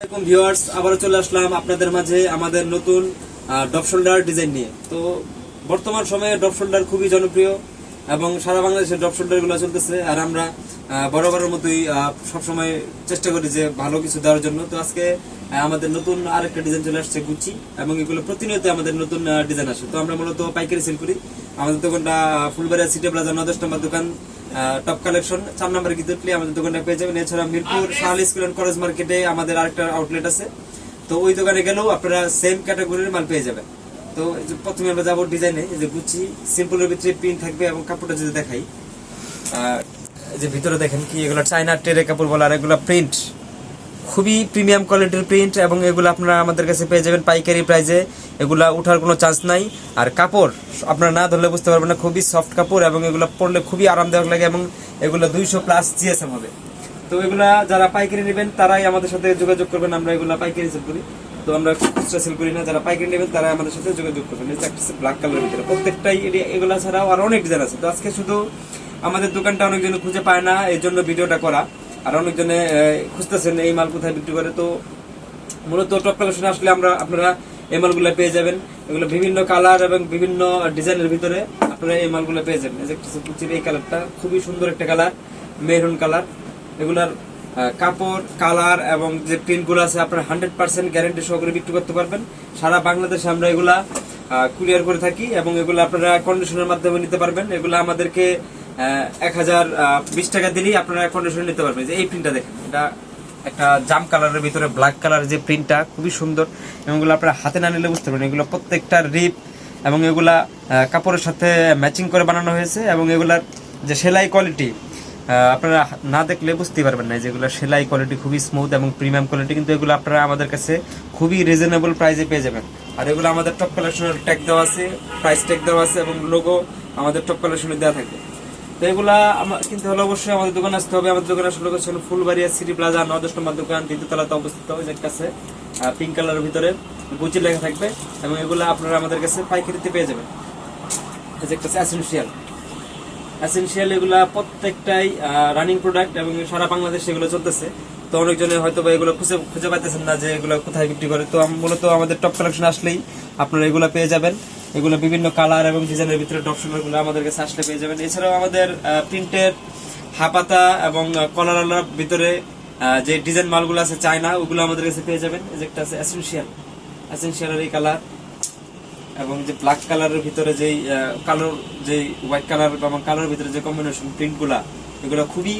আসসালামু আলাইকুম ভিউয়ার্স, আবারও চলে আসলাম আপনাদের মাঝে আমাদের নতুন ড্রপ শোল্ডার ডিজাইন নিয়ে। তো বর্তমান সময়ে ড্রপ শোল্ডার খুবই জনপ্রিয় এবং সারা বাংলাদেশে ড্রপ শোল্ডার গুলো চলতেছে। আর আমরা বরাবরের মতোই সবসময় চেষ্টা করি যে ভালো কিছু দেওয়ার জন্য। তো আজকে আমাদের নতুন আরেকটা ডিজাইন চলে আসছে গুচি, এবং এগুলো প্রতিনিয়ত আমাদের নতুন ডিজাইন আসে। তো আমরা মূলত পাইকারি সেল করি। আমাদের দোকানটা ফুলবাড়িয়া সিটি প্লাজা 9-10 নম্বর দোকান, টপ কালেকশন 4 নম্বরে গিয়ে আমাদের দোকানটা পেয়ে যাবেন। এছাড়া মিরপুর শাহল স্কুল এন্ড কলেজ মার্কেটে আমাদের আরেকটা আউটলেট আছে। তো ওই দোকানে গেলেও আপনারা সেম ক্যাটাগরির মাল পেয়ে যাবেন। তো প্রথমে আমরা যাবো ডিজাইনে। এই যে গুচি সিম্পলের ভিতরে প্রিন্ট থাকবে, এবং কাপড়টা যদি দেখাই, যে ভিতরে দেখেন কি এগুলো চায়না টেরে কাপড় বলে, আর এগুলো প্রিন্ট খুবই প্রিমিয়াম কোয়ালিটির প্রিন্ট, এবং এগুলো আপনারা আমাদের কাছে পেয়ে যাবেন পাইকারি প্রাইসে। এগুলা উঠার কোনো চান্স নাই। আর কাপড় আপনারা না ধরলে বুঝতে পারবেন না, খুবই সফট কাপড়, এবং এগুলো পরলে খুবই আরামদায়ক লাগে, এবং এগুলো 200+ জিএসএম হবে। তো এগুলা যারা পাইকারি নেবেন তারাই আমাদের সাথে যোগাযোগ করবেন। আমরা এগুলা পাইকারি সেল করি, তো আমরা খুচরা সেল করি না। যারা পাইকারি নেবেন তারা আমাদের সাথে যোগাযোগ করবেন। এই একটা ব্ল্যাক কালারের ভিতরে প্রত্যেকটাই এগুলা ছাড়াও আর অনেক ডিজাইন আছে। তো আজকে শুধু আমাদের দোকানটা অনেকজন খুঁজে পায় না, এই জন্য ভিডিওটা করা। আর অনেকজনে খুঁজতেছেন এই মাল কোথায় বিক্রি করে। তো মূলত টপ কালেকশন আসলে আপনারা এই মালগুলো পেয়ে যাবেন। এগুলো বিভিন্ন কালার এবং বিভিন্ন ডিজাইনের ভিতরে আপনারা এই মালগুলো পেয়ে যাবেন। এই কালারটা খুবই সুন্দর একটা কালার, মেরুন কালার। এগুলার কাপড়, কালার এবং যে প্রিন্টগুলো আছে আপনারা 100% গ্যারান্টি সহকারে বিক্রি করতে পারবেন। সারা বাংলাদেশে আমরা এগুলা কুরিয়ার করে থাকি, এবং এগুলো আপনারা কন্ডিশনের মাধ্যমে নিতে পারবেন। এগুলো আমাদেরকে 1020 টাকা দিলেই আপনারা কন্ডিশন নিতে পারবেন। যে এই প্রিন্টটা দেখেন, এটা একটা জাম কালারের ভিতরে ব্ল্যাক কালারের যে প্রিন্টটা খুবই সুন্দর, এবং এগুলো আপনারা হাতে না নিলে বুঝতে পারবেন। এগুলো প্রত্যেকটা রিপ এবং এগুলা কাপড়ের সাথে ম্যাচিং করে বানানো হয়েছে, এবং এগুলার যে সেলাই কোয়ালিটি আপনারা না দেখলে বুঝতে পারবেন না। যেগুলো সেলাই কোয়ালিটি খুবই স্মুথ এবং প্রিমিয়াম কোয়ালিটি, কিন্তু এগুলো আপনারা আমাদের কাছে খুবই রিজনেবল প্রাইসে পেয়ে যাবেন। আর এগুলো আমাদের টপ কালেকশনের ট্যাগ দেওয়া আছে, প্রাইস ট্যাগ দেওয়া আছে, এবং লোগো আমাদের টপ কালেকশনে দেওয়া থাকে। তো এগুলা কিন্তু হলে অবশ্যই আমাদের দোকানে আসতে হবে। আমাদের দোকানে আসলে লোকেশন ফুলবাড়িয়া সিটি প্লাজা 9-10 নম্বর দোকান, 3য় তলাতে অবস্থিত। ওই যে কাছে পিঙ্ক কালারের ভিতরে গুচি লেখা থাকবে, এবং এগুলো আপনারা আমাদের কাছে পাইকারিতে পেয়ে যাবেন। এই যে একটা এসেনশিয়াল এগুলা প্রত্যেকটাই রানিং প্রোডাক্ট, এবং সারা বাংলাদেশে এগুলো চলতেছে। তো অনেকজনে হয়তো বা এগুলো খুঁজে পাইতেছেন না যে এগুলো কোথায় বিক্রি করে। তো মূলত আমাদের টপ কালেকশন আসলেই আপনারা এগুলো পেয়ে যাবেন। এগুলো বিভিন্ন কালার এবং ডিজাইনের ভিতরে টপ শোল্ডারগুলো আমাদের কাছে আসলে পেয়ে যাবেন। এছাড়াও আমাদের প্রিন্টের হাপাতা এবং কলার ভিতরে যে ডিজাইন মালগুলো আছে চায়না, ওগুলো আমাদের কাছে পেয়ে যাবেন। এই যে একটা আছে এসেনশিয়ালের এই কালার, এবং যে ব্ল্যাক কালারের ভিতরে যেই কালো যে হোয়াইট কালার এবং কালারের ভিতরে যে কম্বিনেশন প্রিন্টগুলা, এগুলো খুবই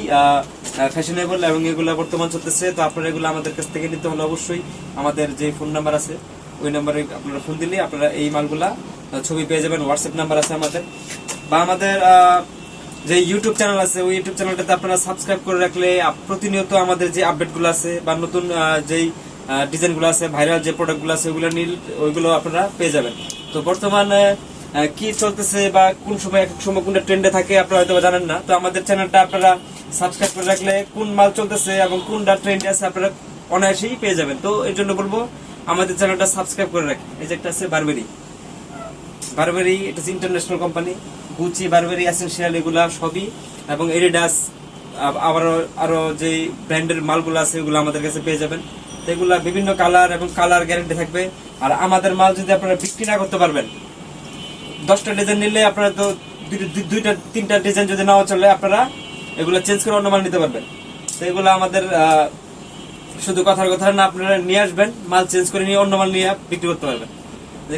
ফ্যাশনেবল, এবং এগুলো বর্তমান চলতেছে। তো আপনারা এগুলো আমাদের কাছ থেকে নিতে হলে অবশ্যই আমাদের যে ফোন নাম্বার আছে ওই নাম্বারে আপনারা ফোন দিলে আপনারা এই মালগুলা ছবি পেয়ে যাবেন। হোয়াটসঅ্যাপ নাম্বার আছে আমাদের, বা আমাদের যে ইউটিউব চ্যানেল আছে ওই ইউটিউব চ্যানেলটাতে আপনারা সাবস্ক্রাইব করে রাখলে প্রতিনিয়ত আমাদের যে আপডেটগুলো আছে বা নতুন যেই ডিজাইনগুলো আছে, ভাইরাল যে প্রোডাক্টগুলো আছে ওইগুলো আপনারা পেয়ে যাবেন। তো বর্তমানে কি চলতেছে বা কোন সময় এক সময় কোনটা ট্রেন্ডে থাকে আপনারা হয়তো জানেন না। তো আমাদের চ্যানেলটা আপনারা সাবস্ক্রাইব করে রাখলে কোন মাল চলতেছে এবং কোনটা ট্রেন্ডে আছে আপনারা অনায়াসেই পেয়ে যাবেন। তো এর জন্য বলবো আমাদের চ্যানেলটা সাবস্ক্রাইব করে রাখেন। এই যে একটা আছে বারবেরি, এটা international company. Gucci, Burberry, Essential এগুলা সবই, এবং এডিডাস আরো যে ব্র্যান্ডের মালগুলো আছে ওগুলো আমাদের কাছে পেয়ে যাবেন। এগুলা বিভিন্ন কালার এবং কালার গ্যারান্টি থাকবে। আর আমাদের মাল যদি আপনারা বিক্রি না করতে পারবেন, 10টা ডিজাইন নিলে আপনারা তো 2-3টা ডিজাইন যদি নাও চলে, আপনারা এগুলো চেঞ্জ করে অন্য মাল নিতে পারবেন। তো এগুলো আমাদের শুধু কথার কথা না, আপনারা নিয়ে আসবেন, মাল চেঞ্জ করে নিয়ে অন্য মাল নিয়ে বিক্রি করতে পারবেন।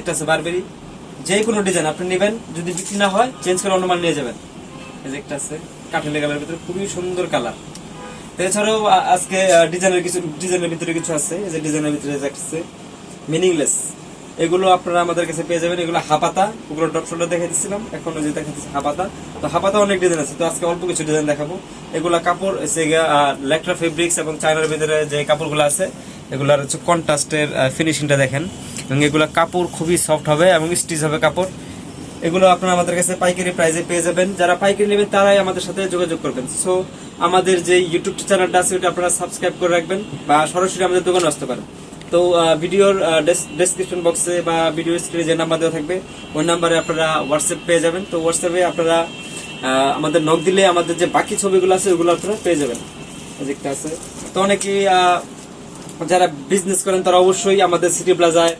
একটা আছে বারবেরি, যে কোনো ডিজাইন আপনি নেবেন, যদি বিক্রি না হয় চেঞ্জ করে অন্য মাল নিয়ে যাবেন। এই যে একটা আছে কাঠের কালারের ভিতরে খুবই সুন্দর কালার। এছাড়াও আজকে ডিজাইনের ভিতরে কিছু আছে। এই যে ডিজাইনের ভিতরে আছে মিনিংলেস, এগুলো আপনারা আমাদের কাছে পেয়ে যাবেন। এগুলো হাপাতা, ওগুলো ড্রপ শোল্ডার দেখে দিচ্ছিলাম, এখন যে দেখাচ্ছি হাপাতা। তো হাপাতা অনেক ডিজাইন আছে, তো আজকে অল্প কিছু ডিজাইন দেখাবো। এগুলা কাপড় লেকট্রা ফেব্রিক্স এবং চায়নার ভিতরে যে কাপড়গুলো আছে এগুলার হচ্ছে কন্ট্রাস্টের ফিনিশিংটা দেখেন, এবং এগুলা কাপড় খুবই সফট হবে এবং স্টিচ হবে কাপড়। এগুলো আপনারা আমাদের কাছে পাইকারি প্রাইসে পেয়ে যাবেন। যারা পাইকারি নেবেন তারাই আমাদের সাথে যোগাযোগ করবেন। সো আমাদের যে ইউটিউব চ্যানেলটা আছে ওটা আপনারা সাবস্ক্রাইব করে রাখবেন, বা সরাসরি আমাদের দোকানে আসতে পারেন। তো ভিডিওর ডেসক্রিপশন বক্সে বা ভিডিও স্ক্রিনে যে নাম্বার দেওয়া থাকবে ওই নাম্বারে আপনারা হোয়াটসঅ্যাপ পেয়ে যাবেন। তো হোয়াটসঅ্যাপে আপনারা আমাদের নক দিলে আমাদের যে বাকি ছবিগুলো আছে ওগুলো আপনারা পেয়ে যাবেন। একটা আছে। তো অনেকেই যারা বিজনেস করেন তারা অবশ্যই আমাদের সিটি প্লাজায়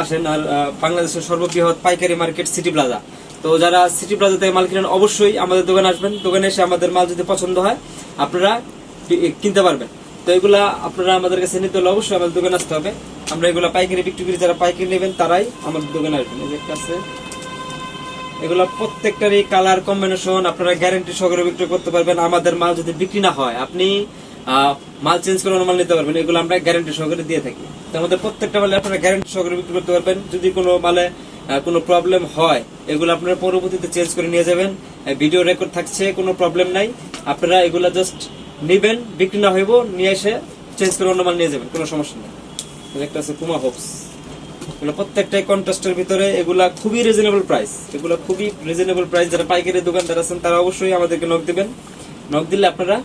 আসেন। আর বাংলাদেশের সর্ববৃহৎ পাইকারি মার্কেট সিটি প্লাজা। তো যারা সিটি প্লাজা থেকে মাল কিনেন অবশ্যই আমাদের দোকানে আসবেন। দোকানে এসে আমাদের মাল যদি পছন্দ হয় আপনারা কিনতে পারবেন। তো এগুলা আপনারা আমাদের কাছে নিতে হলে অবশ্যই আমাদের দোকানে আসতে হবে। আমরা এগুলা পাইকারি বিক্রি করি, যারা পাইকারি নেবেন তারাই আমাদের দোকানে আসবেন। এই যে একটা আছে, এগুলা প্রত্যেকটারই কালার কম্বিনেশন আপনারা গ্যারান্টি সহকারে বিক্রি করতে পারবেন। আমাদের মাল যদি বিক্রি না হয় আপনি মাল চেঞ্জ করে অন্য মাল নিতে পারবেন, এগুলো আমরা গ্যারান্টি সহকারে দিয়ে থাকি। তো আমাদের প্রত্যেকটা মালে আপনারা গ্যারান্টি সহকারে বিক্রি করতে পারবেন। যদি কোনো মালে কোনো প্রবলেম হয় এগুলো আপনারা পরবর্তীতে চেঞ্জ করে নিয়ে যাবেন। ভিডিও রেকর্ড থাকছে, কোনো প্রবলেম নাই। আপনারা এগুলা জাস্ট নিবেন, বিক্রি না হইব নিয়ে এসে চেঞ্জ করে অন্য মাল নিয়ে যাবেন, কোনো সমস্যা নেই। একটা আছে পুমা হোপস, এগুলো প্রত্যেকটাই কন্ট্রাস্টের ভিতরে। এগুলা খুবই রিজনেবল প্রাইস, এগুলো খুবই রিজনেবল প্রাইস। যারা পাইকারি দোকানদার আছেন তারা অবশ্যই আমাদেরকে নক দিবেন। নক দিলে আপনারা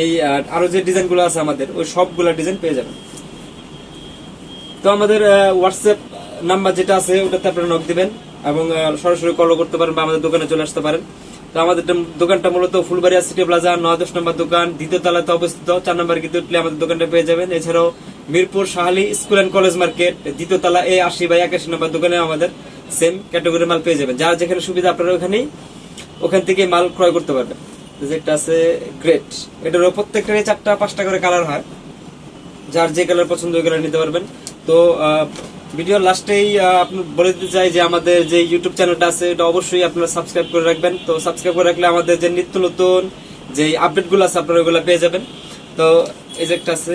এই আরো যে ডিজাইন গুলো আছে আমাদের ওই সবগুলা ডিজাইন পেয়ে যাবেন। তো আমাদের হোয়াটসঅ্যাপ নাম্বার যেটা আছে ওটাতে আপনারা নক দিবেন এবং সরাসরি কল করতে পারেন বা আমাদের দোকানে চলে আসতে পারেন। তো আমাদের দোকানটা মূলত ফুলবাড়িয়া সিটি প্লাজা 9-10 নম্বর দোকান, দ্বিতীয় তলাতে অবস্থিত। 4 নম্বর গেটে উঠলে আমাদের দোকানটা পেয়ে যাবেন। এছাড়াও Mirpur Shah Ali school and college market দ্বিতীয় তলা A80/81 নম্বর দোকানে আমাদের সেম ক্যাটাগরি মাল পেয়ে যাবেন। যার যেখানে সুবিধা আপনারা ওখান থেকে মাল ক্রয় করতে পারবেন। যেটা আছে গ্রেট, এটারও প্রত্যেকটারই 4টা-5টা করে কালার হয়। যার যে কালার পছন্দ ওই কালার নিতে পারবেন। তো ভিডিও লাস্টেই আপনি বলে দিতে চাই যে আমাদের যে ইউটিউব চ্যানেলটা আছে এটা অবশ্যই আপনারা সাবস্ক্রাইব করে রাখবেন। তো সাবস্ক্রাইব করে রাখলে আমাদের যে নিত্য নতুন যে আপডেট গুলো আছে আপনারা ওগুলো পেয়ে যাবেন। তো এই যে একটা আছে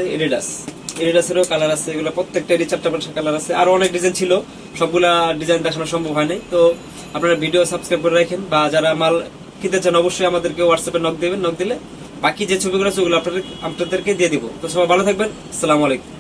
এডিডাসেরও কালার আছে, এগুলো প্রত্যেকটারই 4টা-5টা কালার আছে। আরো অনেক ডিজাইন ছিল, সবগুলা ডিজাইন দেখানো সম্ভব হয় নাই। তো আপনারা ভিডিও সাবস্ক্রাইব করে রাখেন বা যারা মাল কিনতে চান অবশ্যই আমাদেরকে হোয়াটসঅ্যাপে নক দিবেন। নক দিলে বাকি যে ছবিগুলো আছে ওগুলো আপনাদেরকে দিয়ে দিব। তো সবাই ভালো থাকবেন। আসসালামু আলাইকুম।